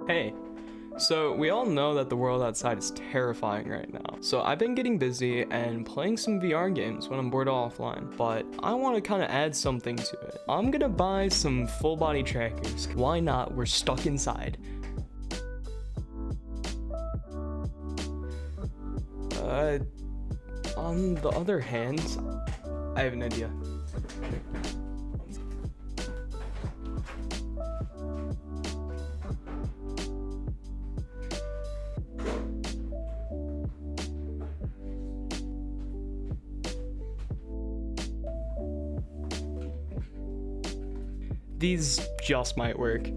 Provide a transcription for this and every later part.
Hey, so we all know that the world outside is terrifying right now. So I've been getting busy and playing some VR games when I'm bored offline, but I want to kind of add something to it. I'm gonna buy some full body trackers. Why not? We're stuck inside. On the other hand, I have an idea. These just might work.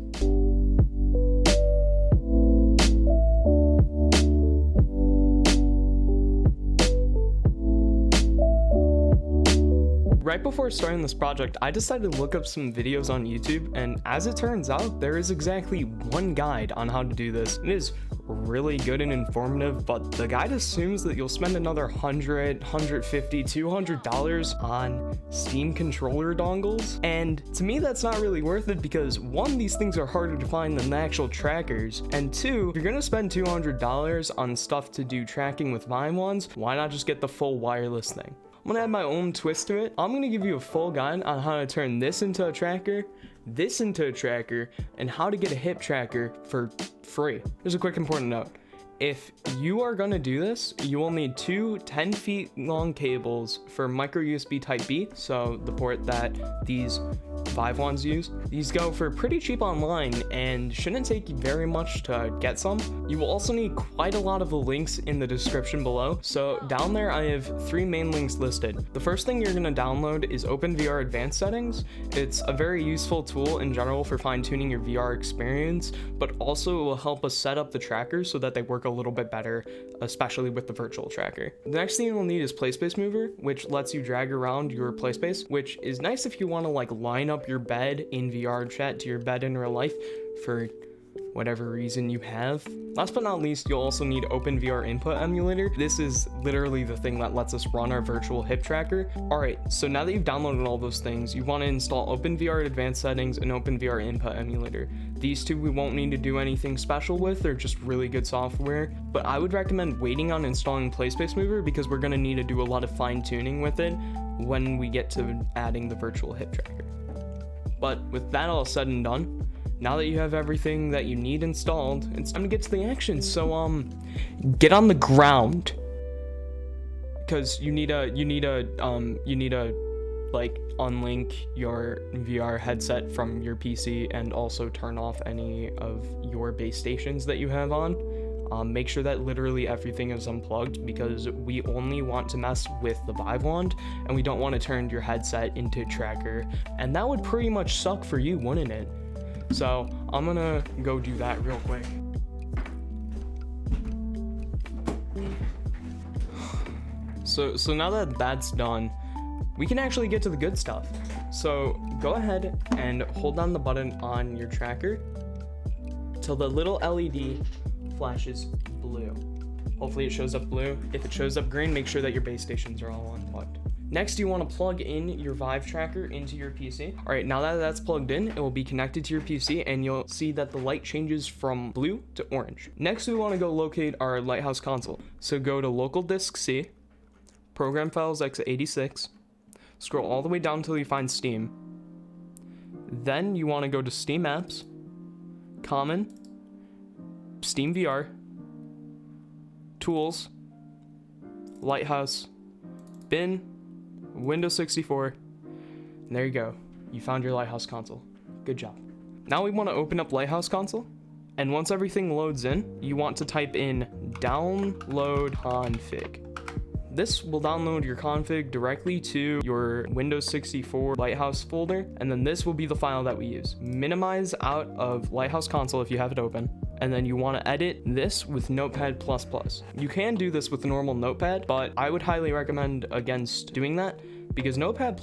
Right before starting this project, I decided to look up some videos on YouTube, and as it turns out, there is exactly one guide on how to do this. It is really good and informative, but the guide assumes that you'll spend another $100, $150, $200 on Steam controller dongles, and to me that's not really worth it because one, these things are harder to find than the actual trackers, and two, if you're gonna spend $200 on stuff to do tracking with Vive Wands, why not just get the full wireless thing? I'm gonna add my own twist to it. I'm gonna give you a full guide on how to turn this into a tracker, this into a tracker, and how to get a hip tracker for free. There's a quick important note. If you are gonna do this, you will need two 10 feet long cables for micro USB type B, so the port that these Vive Wands use. These go for pretty cheap online and shouldn't take you very much to get some. You will also need quite a lot of the links in the description below. So down there I have 3 main links listed. The first thing you're gonna download is OpenVR Advanced Settings. It's a very useful tool in general for fine-tuning your VR experience, but also it will help us set up the trackers so that they work a little bit better, especially with the virtual tracker. The next thing you'll need is PLAYSPACEMOVER, which lets you drag around your PlaySpace, which is nice if you want to like line up your bed in VRChat to your bed in real life for whatever reason you have. Last but not least, you'll also need OpenVR Input Emulator. This is literally the thing that lets us run our virtual hip tracker. Alright, so now that you've downloaded all those things, you want to install OpenVR Advanced Settings and OpenVR Input Emulator. These two we won't need to do anything special with, they're just really good software, but I would recommend waiting on installing PlaySpaceMover because we're going to need to do a lot of fine tuning with it when we get to adding the virtual hip tracker. But with that all said and done, now that you have everything that you need installed, it's time to get to the action. So get on the ground, because you need to like unlink your VR headset from your PC and also turn off any of your base stations that you have on. Make sure that literally everything is unplugged because we only want to mess with the Vive Wand and we don't want to turn your headset into a tracker, and that would pretty much suck for you, wouldn't it? So I'm gonna go do that real quick. So now that that's done, we can actually get to the good stuff. So go ahead and hold down the button on your tracker till the little LED flashes blue. Hopefully it shows up blue. If it shows up green, make sure that your base stations are all unplugged. Next, you want to plug in your Vive tracker into your PC. All right, now that that's plugged in, it will be connected to your PC and you'll see that the light changes from blue to orange. Next, we want to go locate our Lighthouse console. So go to local disk C, program files x86, scroll all the way down until you find Steam. Then you want to go to Steam apps, common, Steam VR, tools, Lighthouse, bin, Windows 64, and there you go. You found your Lighthouse console. Good job. Now we want to open up Lighthouse console, and once everything loads in, you want to type in download config. This will download your config directly to your Windows 64 Lighthouse folder, and then this will be the file that we use. Minimize out of Lighthouse console if you have it open, and then you want to edit this with Notepad++. You can do this with a normal Notepad, but I would highly recommend against doing that because Notepad++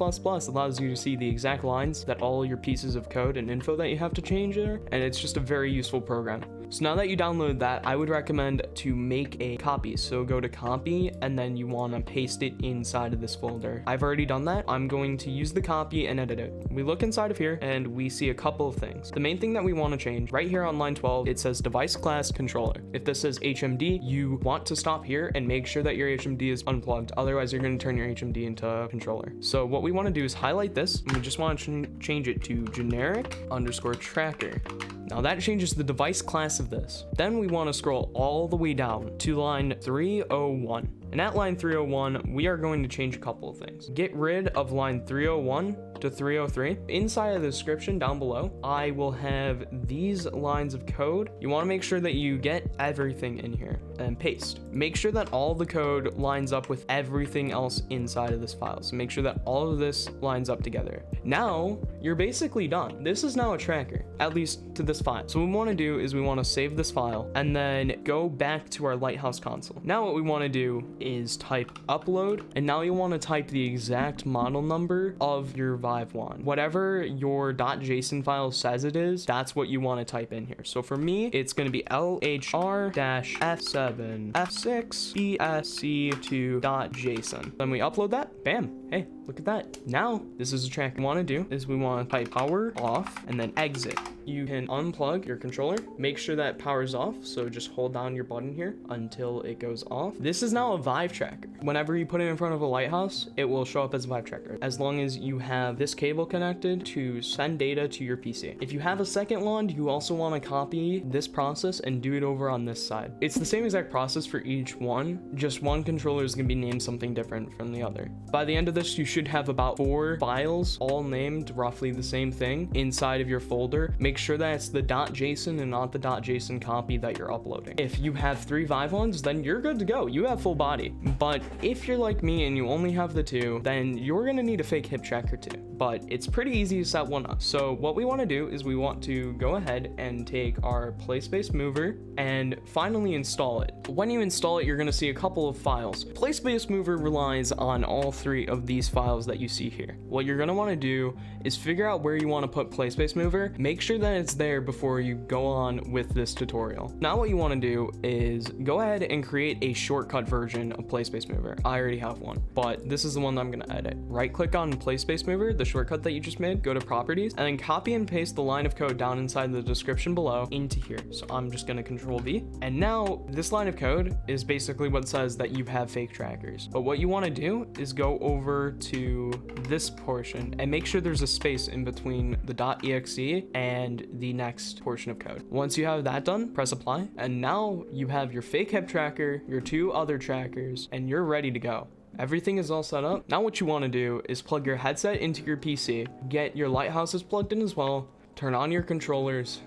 allows you to see the exact lines that all your pieces of code and info that you have to change are, and it's just a very useful program. So now that you download that, I would recommend to make a copy. So go to copy and then you want to paste it inside of this folder. I've already done that. I'm going to use the copy and edit it. We look inside of here and we see a couple of things. The main thing that we want to change right here on line 12, it says device class controller. If this says HMD, you want to stop here and make sure that your HMD is unplugged. Otherwise, you're going to turn your HMD into a controller. So what we want to do is highlight this, and we just want to change it to generic_tracker. Now that changes the device class of this. Then we want to scroll all the way down to line 301. And at line 301, we are going to change a couple of things. Get rid of line 301 to 303. Inside of the description down below, I will have these lines of code. You want to make sure that you get everything in here and paste. Make sure that all the code lines up with everything else inside of this file. So make sure that all of this lines up together. Now you're basically done. This is now a tracker, at least to this file. So what we want to do is we want to save this file and then go back to our Lighthouse console. Now what we want to do is type upload, and now you want to type the exact model number of your Vive Wand. Whatever your .json file says it is, that's what you want to type in here. So for me, it's going to be LHR-F7-BSC2.json. Then we upload that, bam, hey, look at that. Now this is a track. What we want to do is we want to type power off and then exit. You can unplug your controller, make sure that power's off, so just hold down your button here until it goes off. This is now a Vive tracker. Whenever you put it in front of a lighthouse, it will show up as a Vive tracker, as long as you have this cable connected to send data to your PC. If you have a second wand, you also want to copy this process and do it over on this side. It's the same exact process for each one, just one controller is going to be named something different from the other. By the end of this, you should have about 4 files, all named roughly the same thing, inside of your folder. Make sure that it's the .json and not the .json copy that you're uploading. If you have 3 Vive ones, then you're good to go. You have full body. But if you're like me and you only have the 2, then you're going to need a fake hip tracker too. But it's pretty easy to set one up. So what we want to do is we want to go ahead and take our PLAYSPACEMOVER and finally install it. When you install it, you're going to see a couple of files. PLAYSPACEMOVER relies on all 3 of these files that you see here. What you're going to want to do is figure out where you want to put PLAYSPACEMOVER. Make sure that it's there before you go on with this tutorial. Now what you want to do is go ahead and create a shortcut version of PLAYSPACEMOVER. I already have one, but this is the one that I'm going to edit. Right click on PLAYSPACEMOVER, the shortcut that you just made, go to properties, and then copy and paste the line of code down inside the description below into here. So I'm just going to Control V, and now this line of code is basically what says that you have fake trackers. But what you want to do is go over to this portion and make sure there's a space in between the .exe and the next portion of code. Once you have that done, press apply, and now you have your fake hip tracker, your 2 other trackers, and you're ready to go. Everything is all set up. Now what you want to do is plug your headset into your PC, get your lighthouses plugged in as well, turn on your controllers,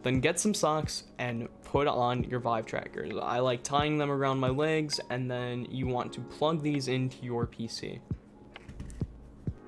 then get some socks and put on your Vive trackers. I like tying them around my legs, and then you want to plug these into your PC.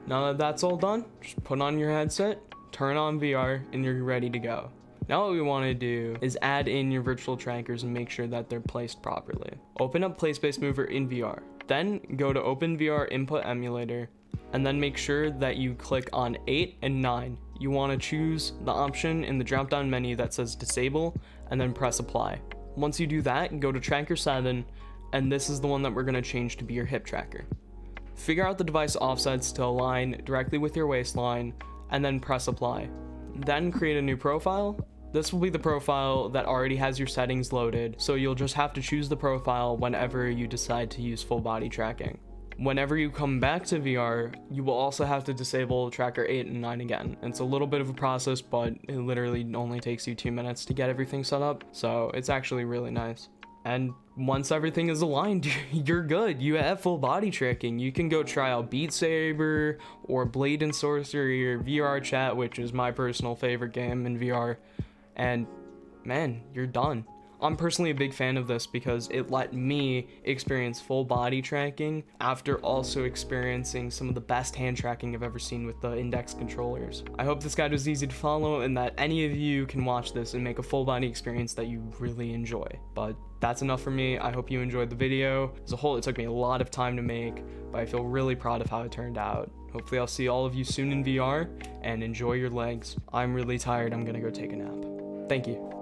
Now that that's all done, just put on your headset, turn on VR, and you're ready to go. Now what we want to do is add in your virtual trackers and make sure that they're placed properly. Open up PlaySpaceMover in VR. Then go to Open VR Input Emulator, and then make sure that you click on 8 and 9. You want to choose the option in the drop-down menu that says Disable, and then press Apply. Once you do that, go to Tracker 7, and this is the one that we're going to change to be your hip tracker. Figure out the device offsets to align directly with your waistline, and then press Apply. Then create a new profile. This will be the profile that already has your settings loaded, so you'll just have to choose the profile whenever you decide to use full body tracking. Whenever you come back to VR, you will also have to disable tracker 8 and 9 again. It's a little bit of a process, but it literally only takes you 2 minutes to get everything set up, so it's actually really nice. And once everything is aligned, you're good. You have full body tracking. You can go try out Beat Saber or Blade and Sorcery or VRChat, which is my personal favorite game in VR. And man, you're done. I'm personally a big fan of this because it let me experience full body tracking after also experiencing some of the best hand tracking I've ever seen with the index controllers. I hope this guide was easy to follow and that any of you can watch this and make a full body experience that you really enjoy. But that's enough for me. I hope you enjoyed the video. As a whole, it took me a lot of time to make, but I feel really proud of how it turned out. Hopefully I'll see all of you soon in VR, and enjoy your legs. I'm really tired. I'm gonna go take a nap. Thank you.